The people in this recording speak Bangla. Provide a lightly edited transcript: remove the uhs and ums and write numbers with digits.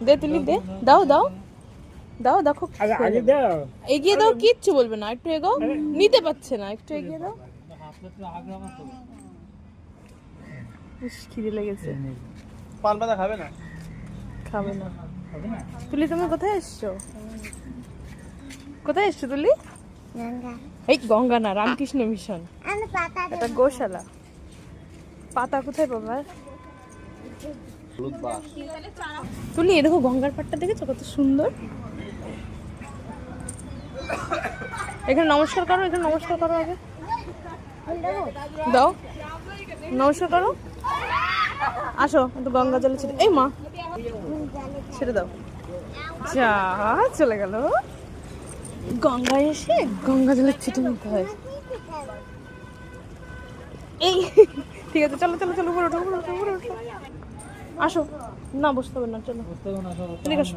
দে তুলি দে, দাও দাও দাও, দেখো আগে দাও। এগিয়ে দাও, কিচ্ছু বলবে না, একটু এগো, নিতে পারছে না, একটু এগিয়ে দাও। ইস, খিদে লেগেছে। পান পাতা খাবে না? খাবে না। তুলি তুমি কোথায় এসছো? কোথায় এসছো তুলি? এই গঙ্গা না, রামকৃষ্ণ মিশন, এটা গোশালা। পাতা কোথায় পাবা? তুলি এ দেখো গঙ্গার পাড়টা দেখেছো কত সুন্দর। এখানে নমস্কার করো, এখানে নমস্কার করো, আগে দাও নমস্কার করো। আসো একটু গঙ্গা জলে ছেড়ে, এই মা ছেড়ে দাও। যা চলে গেল। গঙ্গায় এসে গঙ্গা জলে ছিটে নিতে হয়। এই ঠিক আছে, চলো চলো চলো, উপরে ওঠো উপরে ওঠো উপরে ওঠো। আসো, না বসতে হবে না, চলো এদিকে আসো।